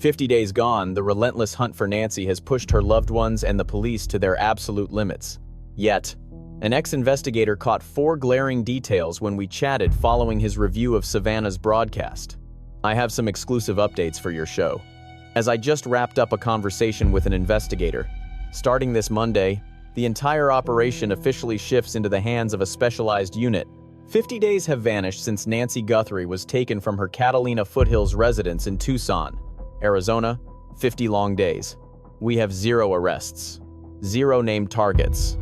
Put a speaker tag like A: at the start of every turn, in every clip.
A: 50 days gone, the relentless hunt for Nancy has pushed her loved ones and the police to their absolute limits. Yet, an ex-investigator caught 4 glaring details when we chatted following his review of Savannah's broadcast. I have some exclusive updates for your show. As I just wrapped up a conversation with an investigator, starting this Monday, the entire operation officially shifts into the hands of a specialized unit. 50 days have vanished since Nancy Guthrie was taken from her Catalina Foothills residence in Tucson, Arizona. 50 long days. We have 0 arrests, 0 named targets,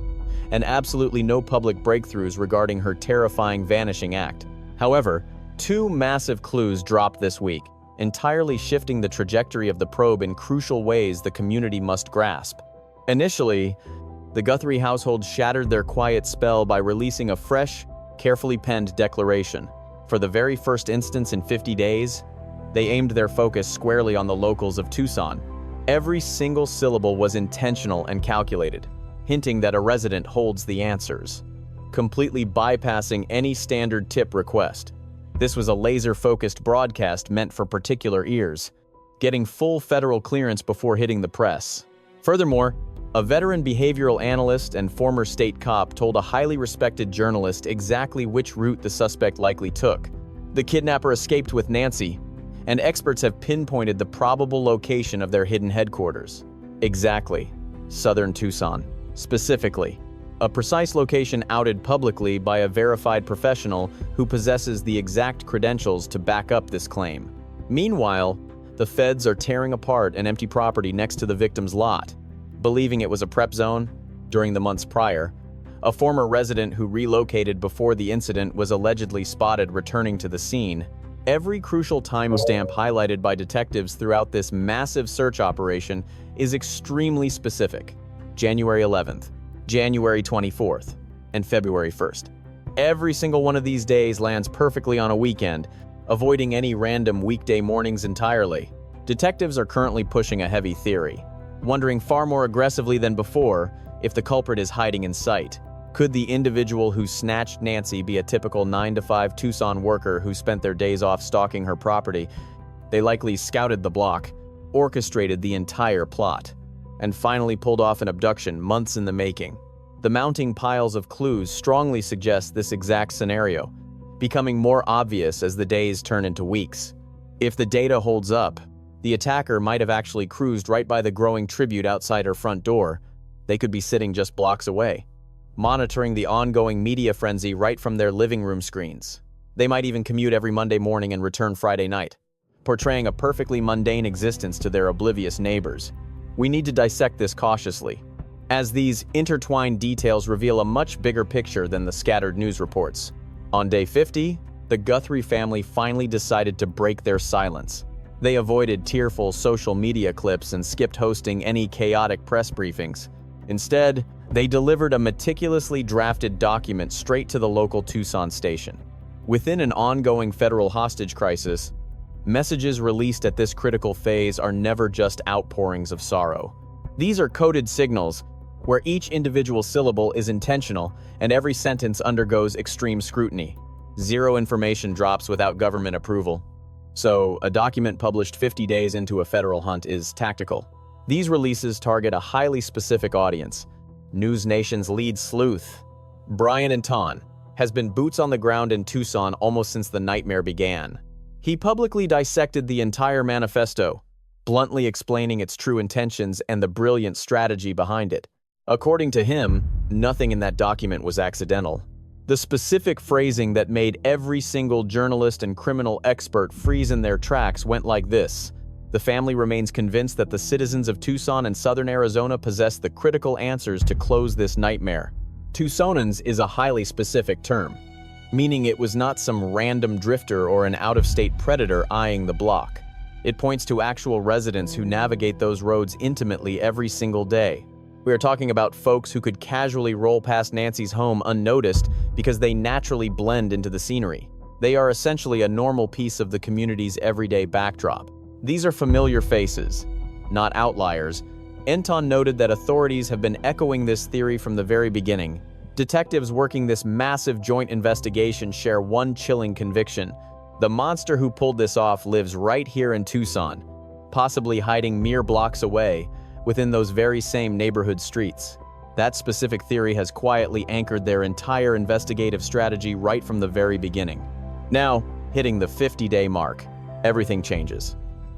A: and absolutely no public breakthroughs regarding her terrifying vanishing act. However, 2 massive clues dropped this week, entirely shifting the trajectory of the probe in crucial ways the community must grasp. Initially, the Guthrie household shattered their quiet spell by releasing a fresh, carefully penned declaration. For the very first instance in 50 days, they aimed their focus squarely on the locals of Tucson. Every single syllable was intentional and calculated, hinting that a resident holds the answers, completely bypassing any standard tip request. This was a laser-focused broadcast meant for particular ears, getting full federal clearance before hitting the press. Furthermore, a veteran behavioral analyst and former state cop told a highly respected journalist exactly which route the suspect likely took. The kidnapper escaped with Nancy, and experts have pinpointed the probable location of their hidden headquarters. Exactly, southern Tucson. Specifically, a precise location outed publicly by a verified professional who possesses the exact credentials to back up this claim. Meanwhile, the feds are tearing apart an empty property next to the victim's lot, believing it was a prep zone. During the months prior, a former resident who relocated before the incident was allegedly spotted returning to the scene. Every crucial timestamp highlighted by detectives throughout this massive search operation is extremely specific. January 11th, January 24th, and February 1st. Every single one of these days lands perfectly on a weekend, avoiding any random weekday mornings entirely. Detectives are currently pushing a heavy theory, wondering far more aggressively than before if the culprit is hiding in sight. Could the individual who snatched Nancy be a typical 9-to-5 Tucson worker who spent their days off stalking her property? They likely scouted the block, orchestrated the entire plot, and finally pulled off an abduction months in the making. The mounting piles of clues strongly suggest this exact scenario, becoming more obvious as the days turn into weeks. If the data holds up, the attacker might have actually cruised right by the growing tribute outside her front door. They could be sitting just blocks away, monitoring the ongoing media frenzy right from their living room screens. They might even commute every Monday morning and return Friday night, portraying a perfectly mundane existence to their oblivious neighbors. We need to dissect this cautiously, as these intertwined details reveal a much bigger picture than the scattered news reports. On day 50, the Guthrie family finally decided to break their silence. They avoided tearful social media clips and skipped hosting any chaotic press briefings. Instead, they delivered a meticulously drafted document straight to the local Tucson station. Within an ongoing federal hostage crisis, messages released at this critical phase are never just outpourings of sorrow. These are coded signals where each individual syllable is intentional and every sentence undergoes extreme scrutiny. 0 information drops without government approval. So, a document published 50 days into a federal hunt is tactical. These releases target a highly specific audience. News Nation's lead sleuth, Brian Anton, has been boots on the ground in Tucson almost since the nightmare began. He publicly dissected the entire manifesto, bluntly explaining its true intentions and the brilliant strategy behind it. According to him, nothing in that document was accidental. The specific phrasing that made every single journalist and criminal expert freeze in their tracks went like this: the family remains convinced that the citizens of Tucson and southern Arizona possess the critical answers to close this nightmare. Tucsonans is a highly specific term, meaning it was not some random drifter or an out-of-state predator eyeing the block. It points to actual residents who navigate those roads intimately every single day. We are talking about folks who could casually roll past Nancy's home unnoticed because they naturally blend into the scenery. They are essentially a normal piece of the community's everyday backdrop. These are familiar faces, not outliers. Anton noted that authorities have been echoing this theory from the very beginning. Detectives working this massive joint investigation share one chilling conviction: the monster who pulled this off lives right here in Tucson. possibly hiding mere blocks away within those very same neighborhood streets. That specific theory has quietly anchored their entire investigative strategy right from the very beginning. Now, hitting the 50-day mark, everything changes.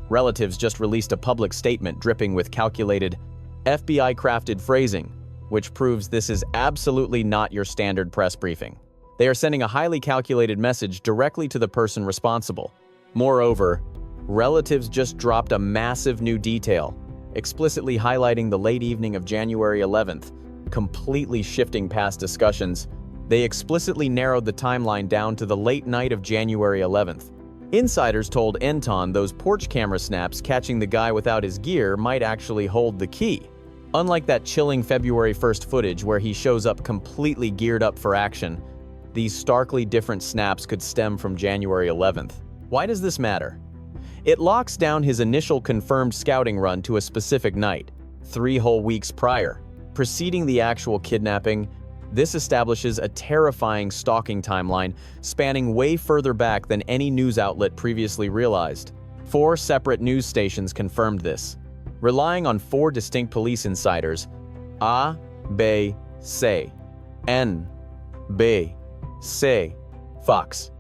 A: Relatives just released a public statement dripping with calculated, FBI-crafted phrasing, which proves this is absolutely not your standard press briefing. They are sending a highly calculated message directly to the person responsible. Moreover, relatives just dropped a massive new detail, explicitly highlighting the late evening of January 11th, completely shifting past discussions. They explicitly narrowed the timeline down to the late night of January 11th. Insiders told Anton those porch camera snaps catching the guy without his gear might actually hold the key. Unlike that chilling February 1st footage where he shows up completely geared up for action, these starkly different snaps could stem from January 11th. Why does this matter? It locks down his initial confirmed scouting run to a specific night, 3 whole weeks prior. Preceding the actual kidnapping, this establishes a terrifying stalking timeline spanning way further back than any news outlet previously realized. 4 separate news stations confirmed this, relying on 4 distinct police insiders: A, B, C, N, B, C, Fox.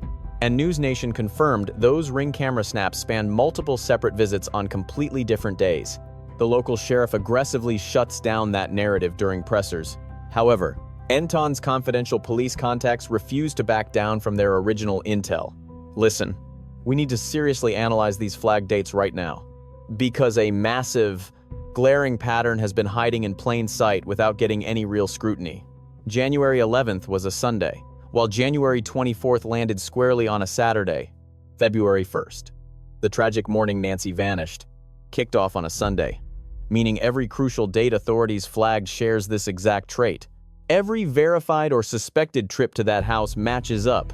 A: And News Nation confirmed those Ring camera snaps spanned multiple separate visits on completely different days. The local sheriff aggressively shuts down that narrative during pressers. However, Anton's confidential police contacts refuse to back down from their original intel. Listen, we need to seriously analyze these flag dates right now, because a massive, glaring pattern has been hiding in plain sight without getting any real scrutiny. January 11th was a Sunday, while January 24th landed squarely on a Saturday, February 1st. The tragic morning Nancy vanished kicked off on a Sunday, meaning every crucial date authorities flagged shares this exact trait. Every verified or suspected trip to that house matches up.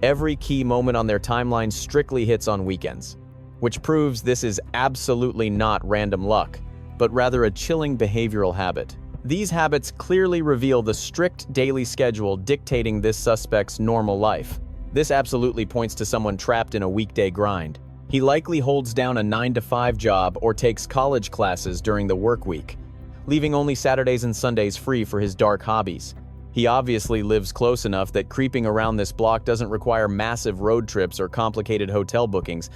A: Every key moment on their timeline strictly hits on weekends, which proves this is absolutely not random luck, but rather a chilling behavioral habit. These habits clearly reveal the strict daily schedule dictating this suspect's normal life. This absolutely points to someone trapped in a weekday grind. He likely holds down a 9-to-5 job or takes college classes during the work week, leaving only Saturdays and Sundays free for his dark hobbies. He obviously lives close enough that creeping around this block doesn't require massive road trips or complicated hotel bookings.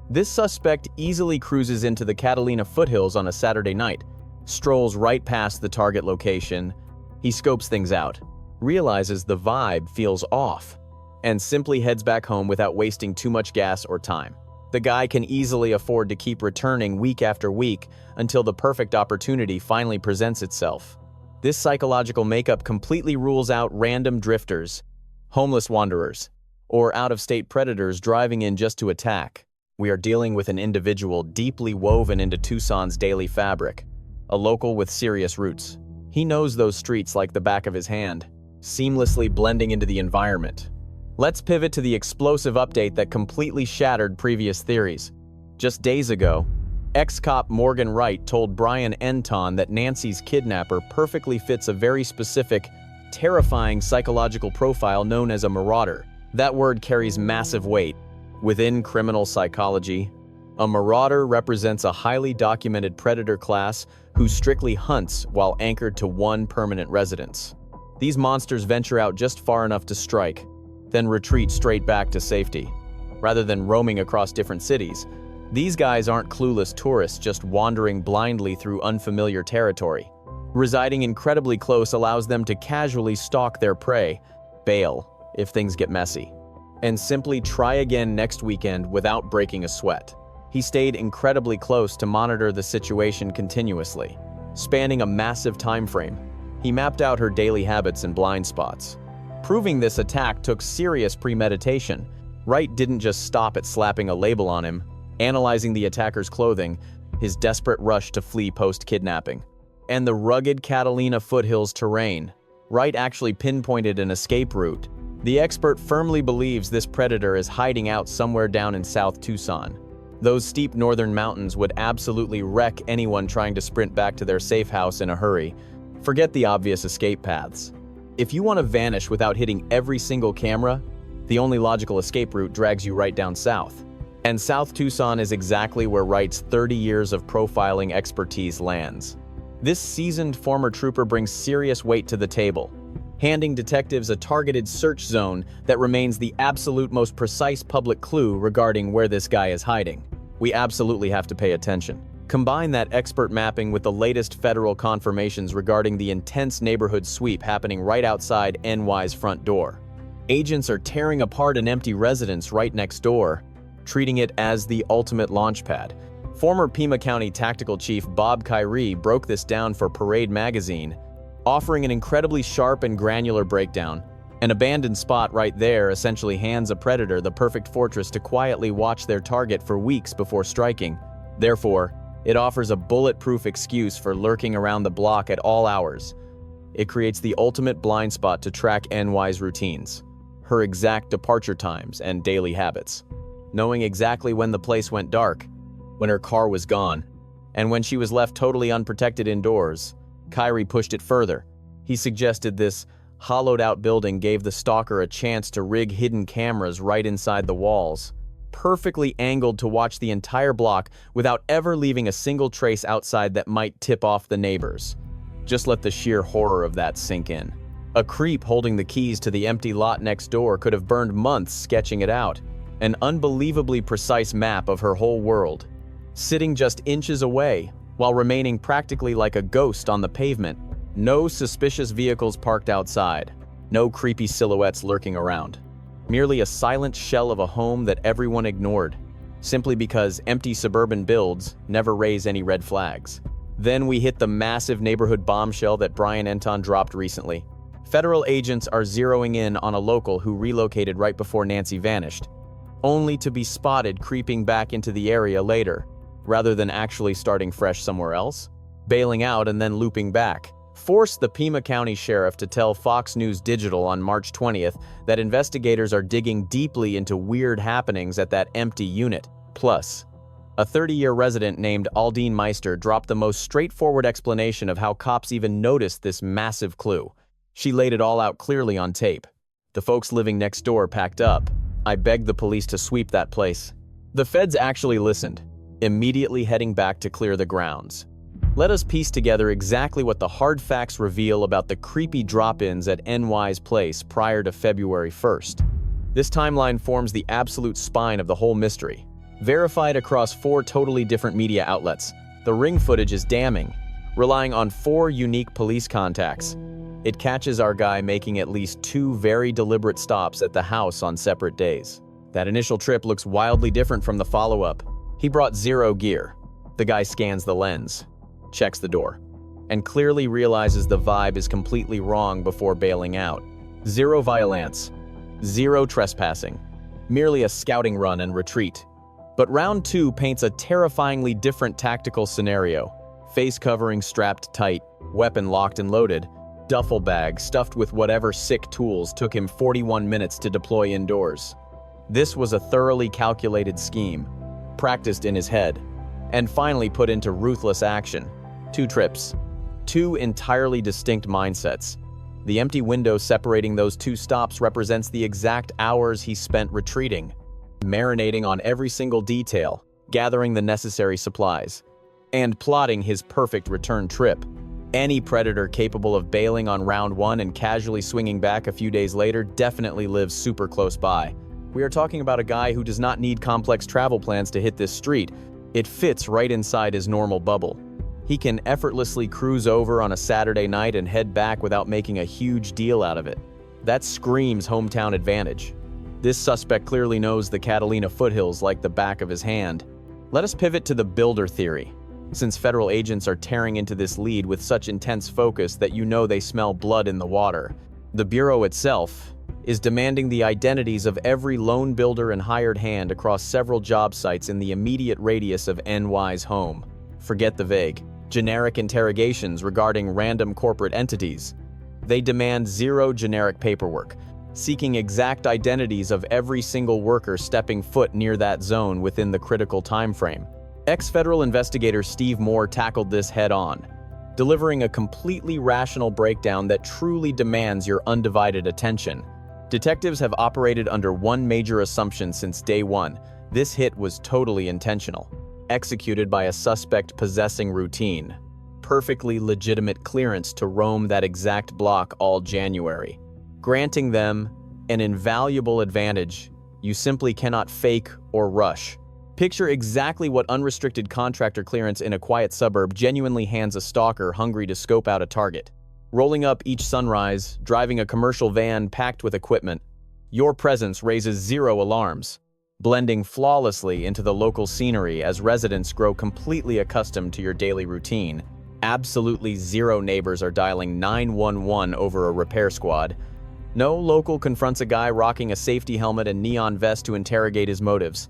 A: This suspect easily cruises into the Catalina foothills on a Saturday night, strolls right past the target location. He scopes things out, realizes the vibe feels off, and simply heads back home without wasting too much gas or time. The guy can easily afford to keep returning week after week until the perfect opportunity finally presents itself. This psychological makeup completely rules out random drifters, homeless wanderers, or out-of-state predators driving in just to attack. We are dealing with an individual deeply woven into Tucson's daily fabric, a local with serious roots. He knows those streets like the back of his hand, seamlessly blending into the environment. Let's pivot to the explosive update that completely shattered previous theories. Just days ago, ex-cop Morgan Wright told Brian Anton that Nancy's kidnapper perfectly fits a very specific, terrifying psychological profile known as a marauder. That word carries massive weight. Within criminal psychology, a marauder represents a highly documented predator class who strictly hunts while anchored to one permanent residence. These monsters venture out just far enough to strike, then retreat straight back to safety. Rather than roaming across different cities, these guys aren't clueless tourists just wandering blindly through unfamiliar territory. Residing incredibly close allows them to casually stalk their prey, bail if things get messy, and simply try again next weekend without breaking a sweat. He stayed incredibly close to monitor the situation continuously. Spanning a massive time frame, he mapped out her daily habits and blind spots. Proving this attack took serious premeditation. Wright didn't just stop at slapping a label on him, analyzing the attacker's clothing, his desperate rush to flee post-kidnapping, and the rugged Catalina foothills terrain. Wright actually pinpointed an escape route. The expert firmly believes this predator is hiding out somewhere down in South Tucson. Those steep northern mountains would absolutely wreck anyone trying to sprint back to their safe house in a hurry. Forget the obvious escape paths. If you want to vanish without hitting every single camera, the only logical escape route drags you right down south. And South Tucson is exactly where Wright's 30 years of profiling expertise lands. This seasoned former trooper brings serious weight to the table, handing detectives a targeted search zone that remains the absolute most precise public clue regarding where this guy is hiding. We absolutely have to pay attention. Combine that expert mapping with the latest federal confirmations regarding the intense neighborhood sweep happening right outside NY's front door. Agents are tearing apart an empty residence right next door, treating it as the ultimate launchpad. Former Pima County Tactical Chief Bob Kyrie broke this down for Parade magazine, offering an incredibly sharp and granular breakdown. An abandoned spot right there essentially hands a predator the perfect fortress to quietly watch their target for weeks before striking. Therefore, it offers a bulletproof excuse for lurking around the block at all hours. It creates the ultimate blind spot to track NY's routines, her exact departure times and daily habits. Knowing exactly when the place went dark, when her car was gone, and when she was left totally unprotected indoors, Kyrie pushed it further. He suggested this hollowed-out building gave the stalker a chance to rig hidden cameras right inside the walls, perfectly angled to watch the entire block without ever leaving a single trace outside that might tip off the neighbors. Just let the sheer horror of that sink in. A creep holding the keys to the empty lot next door could have burned months sketching it out. An unbelievably precise map of her whole world, sitting just inches away, while remaining practically like a ghost on the pavement. No suspicious vehicles parked outside, no creepy silhouettes lurking around. Merely a silent shell of a home that everyone ignored, simply because empty suburban builds never raise any red flags. Then we hit the massive neighborhood bombshell that Brian Enton dropped recently. Federal agents are zeroing in on a local who relocated right before Nancy vanished, only to be spotted creeping back into the area later, rather than actually starting fresh somewhere else, bailing out and then looping back. Forced the Pima County Sheriff to tell Fox News Digital on March 20th that investigators are digging deeply into weird happenings at that empty unit. Plus, a 30-year resident named Aldine Meister dropped the most straightforward explanation of how cops even noticed this massive clue. She laid it all out clearly on tape. The folks living next door packed up. I begged the police to sweep that place. The feds actually listened, immediately heading back to clear the grounds. Let us piece together exactly what the hard facts reveal about the creepy drop-ins at NY's place prior to February 1st. This timeline forms the absolute spine of the whole mystery. Verified across 4 totally different media outlets, the ring footage is damning, relying on 4 unique police contacts. It catches our guy making at least 2 very deliberate stops at the house on separate days. That initial trip looks wildly different from the follow-up. He brought 0 gear. The guy scans the lens, checks the door, and clearly realizes the vibe is completely wrong before bailing out. 0 violence, 0 trespassing, merely a scouting run and retreat. But round 2 paints a terrifyingly different tactical scenario. Face covering strapped tight, weapon locked and loaded, duffel bag stuffed with whatever sick tools took him 41 minutes to deploy indoors. This was a thoroughly calculated scheme, practiced in his head, and finally put into ruthless action. 2 trips, 2 entirely distinct mindsets. The empty window separating those 2 stops represents the exact hours he spent retreating, marinating on every single detail, gathering the necessary supplies, and plotting his perfect return trip. Any predator capable of bailing on round 1 and casually swinging back a few days later definitely lives super close by. We are talking about a guy who does not need complex travel plans to hit this street. It fits right inside his normal bubble. He can effortlessly cruise over on a Saturday night and head back without making a huge deal out of it. That screams hometown advantage. This suspect clearly knows the Catalina foothills like the back of his hand. Let us pivot to the builder theory. Since federal agents are tearing into this lead with such intense focus that you know they smell blood in the water, the Bureau itself is demanding the identities of every lone builder and hired hand across several job sites in the immediate radius of NY's home. Forget the vague, generic interrogations regarding random corporate entities. They demand 0 generic paperwork, seeking exact identities of every single worker stepping foot near that zone within the critical time frame. Ex-federal investigator Steve Moore tackled this head-on, delivering a completely rational breakdown that truly demands your undivided attention. Detectives have operated under one major assumption since day one. This hit was totally intentional, executed by a suspect possessing routine, perfectly legitimate clearance to roam that exact block all January, granting them an invaluable advantage you simply cannot fake or rush. Picture exactly what unrestricted contractor clearance in a quiet suburb genuinely hands a stalker hungry to scope out a target. Rolling up each sunrise, driving a commercial van packed with equipment, your presence raises zero alarms, blending flawlessly into the local scenery as residents grow completely accustomed to your daily routine. Absolutely zero neighbors are dialing 911 over a repair squad. No local confronts a guy rocking a safety helmet and neon vest to interrogate his motives,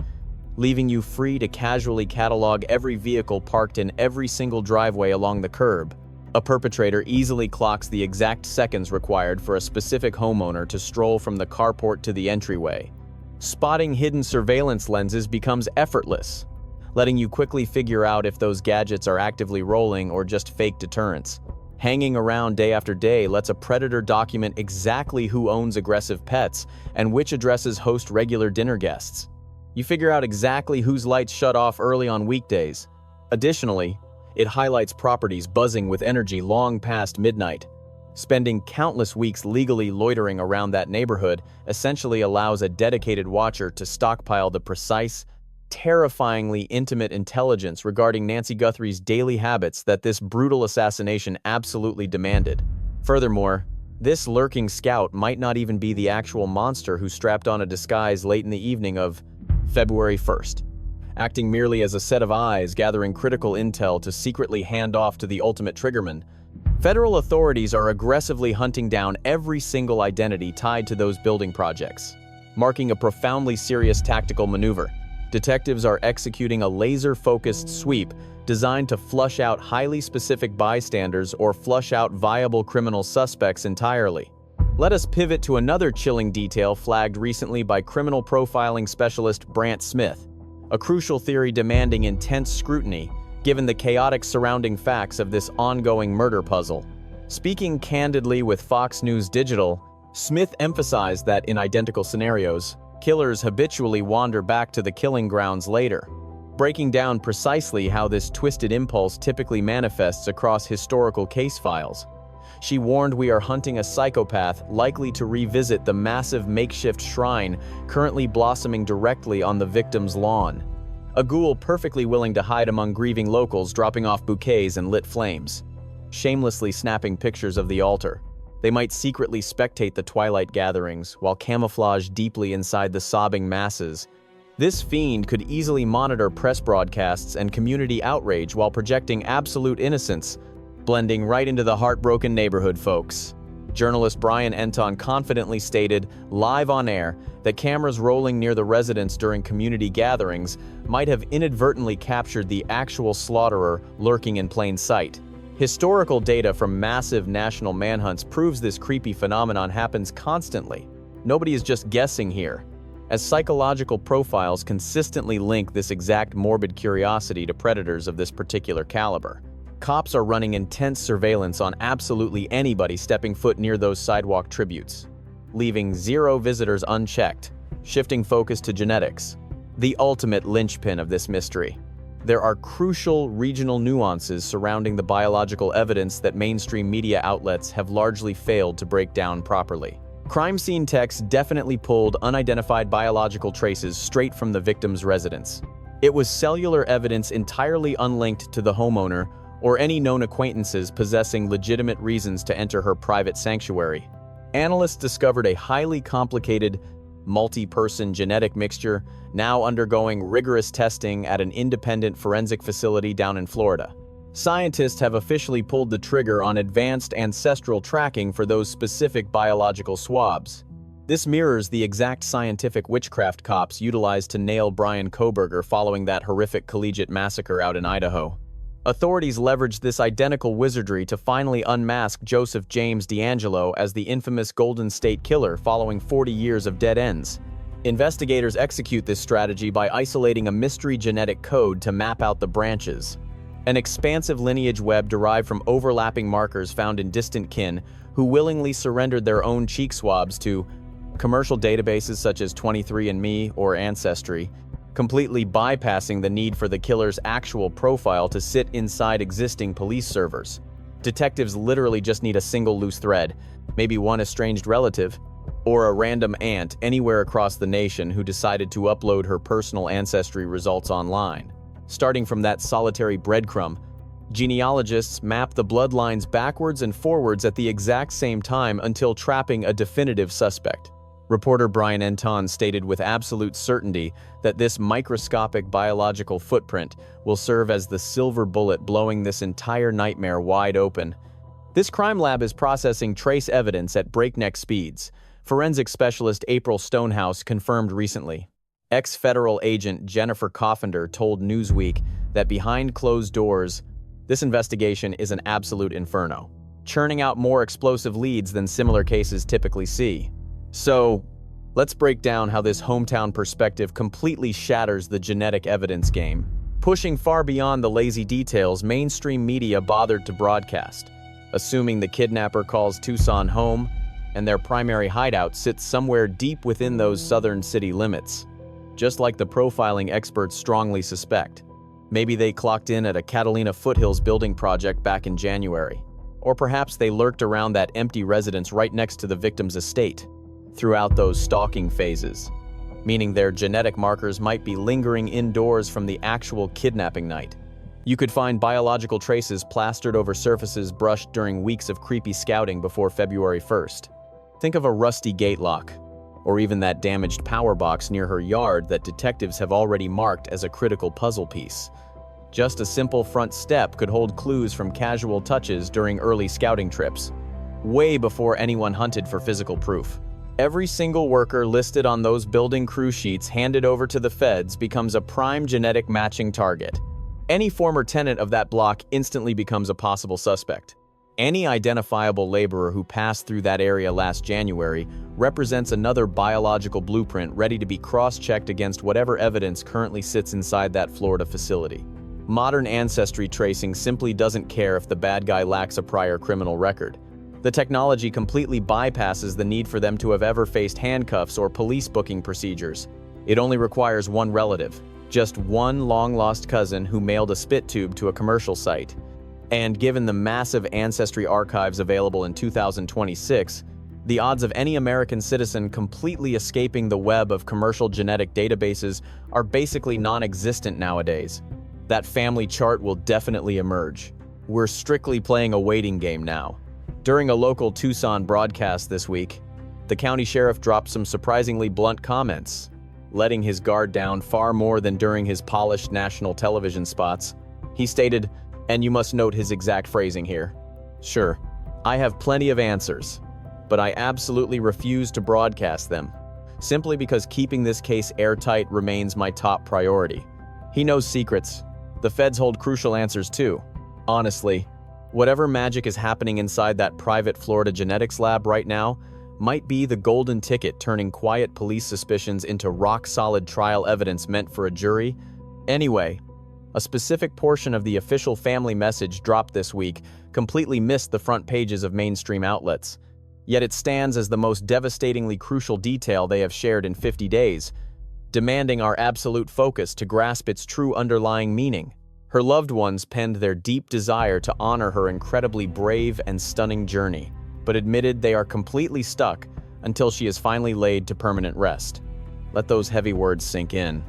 A: leaving you free to casually catalog every vehicle parked in every single driveway along the curb. A perpetrator easily clocks the exact seconds required for a specific homeowner to stroll from the carport to the entryway. Spotting hidden surveillance lenses becomes effortless, letting you quickly figure out if those gadgets are actively rolling or just fake deterrence. Hanging around day after day lets a predator document exactly who owns aggressive pets and which addresses host regular dinner guests. You figure out exactly whose lights shut off early on weekdays. Additionally, it highlights properties buzzing with energy long past midnight. Spending countless weeks legally loitering around that neighborhood essentially allows a dedicated watcher to stockpile the precise, terrifyingly intimate intelligence regarding Nancy Guthrie's daily habits that this brutal assassination absolutely demanded. Furthermore, this lurking scout might not even be the actual monster who strapped on a disguise late in the evening of February 1st. Acting merely as a set of eyes gathering critical intel to secretly hand off to the ultimate triggerman, federal authorities are aggressively hunting down every single identity tied to those building projects, marking a profoundly serious tactical maneuver. Detectives are executing a laser-focused sweep designed to flush out highly specific bystanders or flush out viable criminal suspects entirely. Let us pivot to another chilling detail flagged recently by criminal profiling specialist Brant Smith, a crucial theory demanding intense scrutiny given the chaotic surrounding facts of this ongoing murder puzzle. Speaking candidly with Fox News Digital, Smith emphasized that in identical scenarios, killers habitually wander back to the killing grounds later, breaking down precisely how this twisted impulse typically manifests across historical case files. She warned we are hunting a psychopath likely to revisit the massive makeshift shrine currently blossoming directly on the victim's lawn. A ghoul perfectly willing to hide among grieving locals dropping off bouquets and lit flames, shamelessly snapping pictures of the altar. They might secretly spectate the twilight gatherings while camouflaged deeply inside the sobbing masses. This fiend could easily monitor press broadcasts and community outrage while projecting absolute innocence, blending right into the heartbroken neighborhood folks. Journalist Brian Enton confidently stated, live on air, that cameras rolling near the residence during community gatherings might have inadvertently captured the actual slaughterer lurking in plain sight. Historical data from massive national manhunts proves this creepy phenomenon happens constantly. Nobody is just guessing here, as psychological profiles consistently link this exact morbid curiosity to predators of this particular caliber. Cops are running intense surveillance on absolutely anybody stepping foot near those sidewalk tributes, leaving zero visitors unchecked, shifting focus to genetics, the ultimate linchpin of this mystery. There are crucial regional nuances surrounding the biological evidence that mainstream media outlets have largely failed to break down properly. Crime scene techs definitely pulled unidentified biological traces straight from the victim's residence. It was cellular evidence entirely unlinked to the homeowner or any known acquaintances possessing legitimate reasons to enter her private sanctuary. Analysts discovered a highly complicated, multi-person genetic mixture now undergoing rigorous testing at an independent forensic facility down in Florida. Scientists have officially pulled the trigger on advanced ancestral tracking for those specific biological swabs. This mirrors the exact scientific witchcraft cops utilized to nail Brian Kohberger following that horrific collegiate massacre out in Idaho. Authorities leveraged this identical wizardry to finally unmask Joseph James D'Angelo as the infamous Golden State Killer following 40 years of dead ends. Investigators execute this strategy by isolating a mystery genetic code to map out the branches, an expansive lineage web derived from overlapping markers found in distant kin who willingly surrendered their own cheek swabs to commercial databases such as 23andMe or Ancestry. completely bypassing the need for the killer's actual profile to sit inside existing police servers. Detectives literally just need a single loose thread, maybe one estranged relative, or a random aunt anywhere across the nation who decided to upload her personal ancestry results online. Starting from that solitary breadcrumb, genealogists map the bloodlines backwards and forwards at the exact same time until trapping a definitive suspect. Reporter Brian Enton stated with absolute certainty that this microscopic biological footprint will serve as the silver bullet blowing this entire nightmare wide open. This crime lab is processing trace evidence at breakneck speeds, forensic specialist April Stonehouse confirmed recently. Ex-federal agent Jennifer Coffender told Newsweek that behind closed doors, this investigation is an absolute inferno, churning out more explosive leads than similar cases typically see. So, let's break down how this hometown perspective completely shatters the genetic evidence game, pushing far beyond the lazy details mainstream media bothered to broadcast. Assuming the kidnapper calls Tucson home, and their primary hideout sits somewhere deep within those southern city limits. Just like the profiling experts strongly suspect. Maybe they clocked in at a Catalina Foothills building project back in January. Or perhaps they lurked around that empty residence right next to the victim's estate throughout those stalking phases, meaning their genetic markers might be lingering indoors from the actual kidnapping night. You could find biological traces plastered over surfaces brushed during weeks of creepy scouting before February 1st. Think of a rusty gate lock, or even that damaged power box near her yard that detectives have already marked as a critical puzzle piece. Just a simple front step could hold clues from casual touches during early scouting trips, way before anyone hunted for physical proof. Every single worker listed on those building crew sheets handed over to the feds becomes a prime genetic matching target. Any former tenant of that block instantly becomes a possible suspect. Any identifiable laborer who passed through that area last January represents another biological blueprint ready to be cross-checked against whatever evidence currently sits inside that Florida facility. Modern ancestry tracing simply doesn't care if the bad guy lacks a prior criminal record. The technology completely bypasses the need for them to have ever faced handcuffs or police booking procedures. It only requires one relative, just one long-lost cousin who mailed a spit tube to a commercial site. And given the massive ancestry archives available in 2026, the odds of any American citizen completely escaping the web of commercial genetic databases are basically non-existent nowadays. That family chart will definitely emerge. We're strictly playing a waiting game now. During a local Tucson broadcast this week, the county sheriff dropped some surprisingly blunt comments, letting his guard down far more than during his polished national television spots. He stated, and you must note his exact phrasing here, "Sure, I have plenty of answers, but I absolutely refuse to broadcast them, simply because keeping this case airtight remains my top priority." He knows secrets. The feds hold crucial answers too. Honestly, whatever magic is happening inside that private Florida genetics lab right now might be the golden ticket turning quiet police suspicions into rock-solid trial evidence meant for a jury. Anyway, a specific portion of the official family message dropped this week completely missed the front pages of mainstream outlets. Yet it stands as the most devastatingly crucial detail they have shared in 50 days, demanding our absolute focus to grasp its true underlying meaning. Her loved ones penned their deep desire to honor her incredibly brave and stunning journey, but admitted they are completely stuck until she is finally laid to permanent rest. Let those heavy words sink in.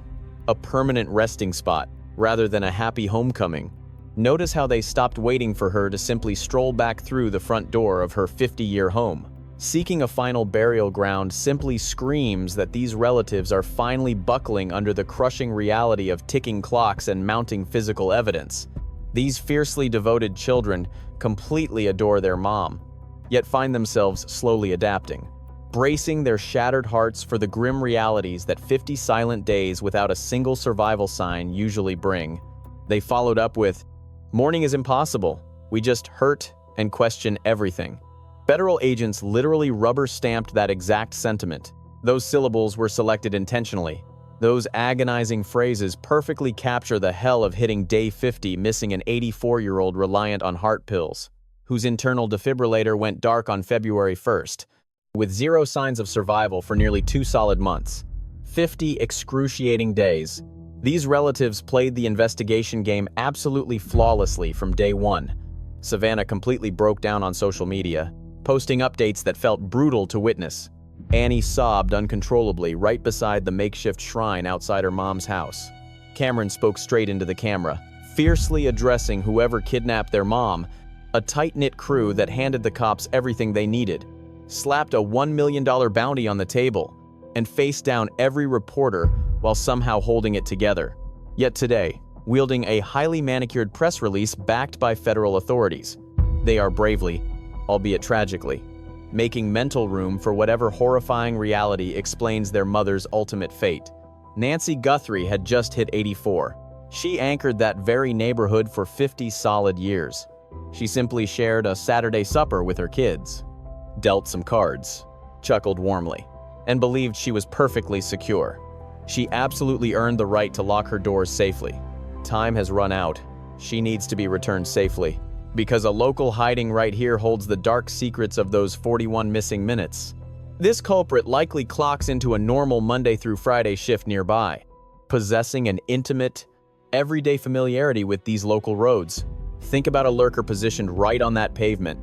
A: A permanent resting spot, rather than a happy homecoming. Notice how they stopped waiting for her to simply stroll back through the front door of her 50-year home. Seeking a final burial ground simply screams that these relatives are finally buckling under the crushing reality of ticking clocks and mounting physical evidence. These fiercely devoted children completely adore their mom, yet find themselves slowly adapting, bracing their shattered hearts for the grim realities that 50 silent days without a single survival sign usually bring. They followed up with, "Mourning is impossible. We just hurt and question everything." Federal agents literally rubber-stamped that exact sentiment. Those syllables were selected intentionally. Those agonizing phrases perfectly capture the hell of hitting day 50 missing an 84-year-old reliant on heart pills, whose internal defibrillator went dark on February 1st, with zero signs of survival for nearly 2 solid months. 50 excruciating days. These relatives played the investigation game absolutely flawlessly from day one. Savannah completely broke down on social media, posting updates that felt brutal to witness. Annie sobbed uncontrollably right beside the makeshift shrine outside her mom's house. Cameron spoke straight into the camera, fiercely addressing whoever kidnapped their mom, a tight-knit crew that handed the cops everything they needed, slapped a $1 million bounty on the table, and faced down every reporter while somehow holding it together. Yet today, wielding a highly manicured press release backed by federal authorities, they are bravely, albeit tragically, making mental room for whatever horrifying reality explains their mother's ultimate fate. Nancy Guthrie had just hit 84. She anchored that very neighborhood for 50 solid years. She simply shared a Saturday supper with her kids, dealt some cards, chuckled warmly, and believed she was perfectly secure. She absolutely earned the right to lock her doors safely. Time has run out. She needs to be returned safely, because a local hiding right here holds the dark secrets of those 41 missing minutes. This culprit likely clocks into a normal Monday through Friday shift nearby, possessing an intimate, everyday familiarity with these local roads. Think about a lurker positioned right on that pavement,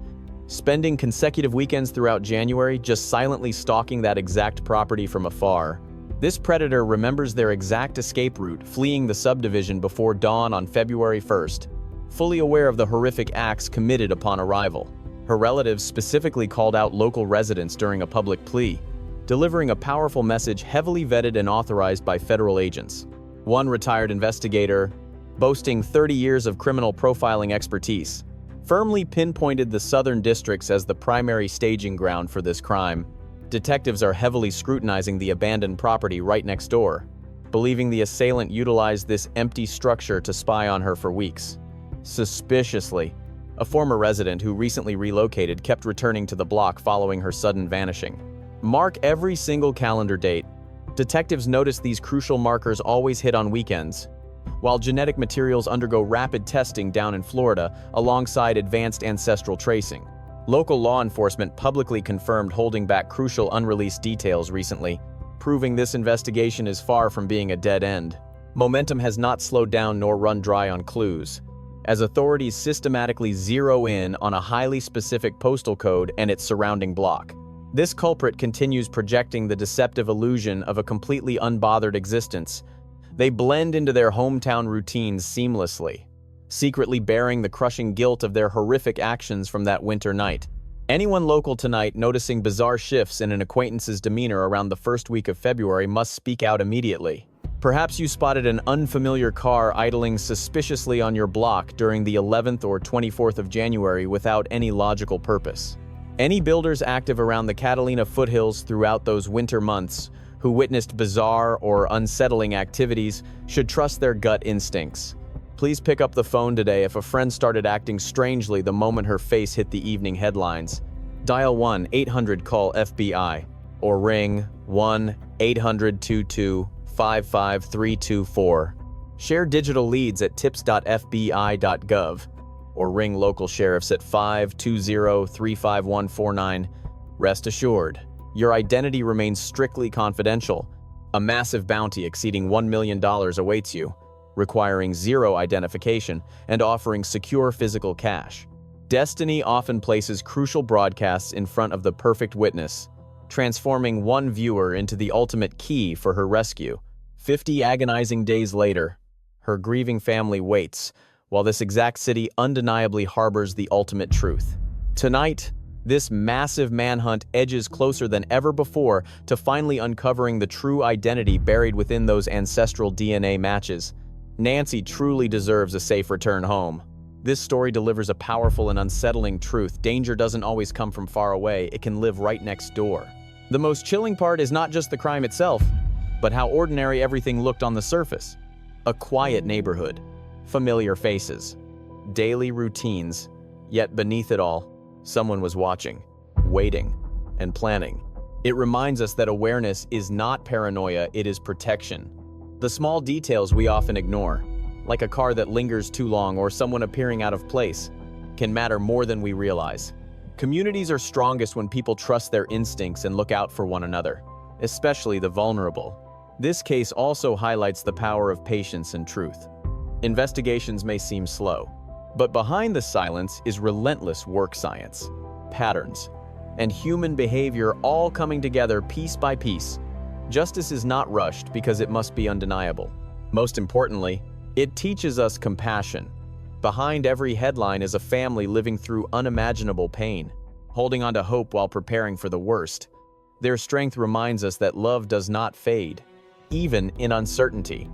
A: spending consecutive weekends throughout January just silently stalking that exact property from afar. This predator remembers their exact escape route, fleeing the subdivision before dawn on February 1st, fully aware of the horrific acts committed upon arrival. Her relatives specifically called out local residents during a public plea, delivering a powerful message heavily vetted and authorized by federal agents. One retired investigator, boasting 30 years of criminal profiling expertise, firmly pinpointed the southern districts as the primary staging ground for this crime. Detectives are heavily scrutinizing the abandoned property right next door, believing the assailant utilized this empty structure to spy on her for weeks. Suspiciously, a former resident who recently relocated kept returning to the block following her sudden vanishing. Mark every single calendar date. Detectives notice these crucial markers always hit on weekends, while genetic materials undergo rapid testing down in Florida alongside advanced ancestral tracing. Local law enforcement publicly confirmed holding back crucial unreleased details recently, proving this investigation is far from being a dead end. Momentum has not slowed down nor run dry on clues, as authorities systematically zero in on a highly specific postal code and its surrounding block. This culprit continues projecting the deceptive illusion of a completely unbothered existence. They blend into their hometown routines seamlessly, secretly bearing the crushing guilt of their horrific actions from that winter night. Anyone local tonight noticing bizarre shifts in an acquaintance's demeanor around the first week of February must speak out immediately. Perhaps you spotted an unfamiliar car idling suspiciously on your block during the 11th or 24th of January without any logical purpose. Any builders active around the Catalina foothills throughout those winter months who witnessed bizarre or unsettling activities should trust their gut instincts. Please pick up the phone today if a friend started acting strangely the moment her face hit the evening headlines. Dial 1-800-CALL-FBI or ring 1-800-22-55324. Share digital leads at tips.fbi.gov or ring local sheriffs at 520-35149. Rest assured, your identity remains strictly confidential. A massive bounty exceeding $1 million awaits you, requiring zero identification and offering secure physical cash. Destiny often places crucial broadcasts in front of the perfect witness, transforming one viewer into the ultimate key for her rescue. 50 agonizing days later, her grieving family waits, while this exact city undeniably harbors the ultimate truth. Tonight, this massive manhunt edges closer than ever before to finally uncovering the true identity buried within those ancestral DNA matches. Nancy truly deserves a safe return home. This story delivers a powerful and unsettling truth. Danger doesn't always come from far away, it can live right next door. The most chilling part is not just the crime itself, but how ordinary everything looked on the surface. A quiet neighborhood, familiar faces, daily routines, yet beneath it all, someone was watching, waiting, and planning. It reminds us that awareness is not paranoia, it is protection. The small details we often ignore, like a car that lingers too long or someone appearing out of place, can matter more than we realize. Communities are strongest when people trust their instincts and look out for one another, especially the vulnerable. This case also highlights the power of patience and truth. Investigations may seem slow, but behind the silence is relentless work science, patterns, and human behavior all coming together piece by piece. Justice is not rushed because it must be undeniable. Most importantly, it teaches us compassion. Behind every headline is a family living through unimaginable pain, holding on to hope while preparing for the worst. Their strength reminds us that love does not fade, even in uncertainty.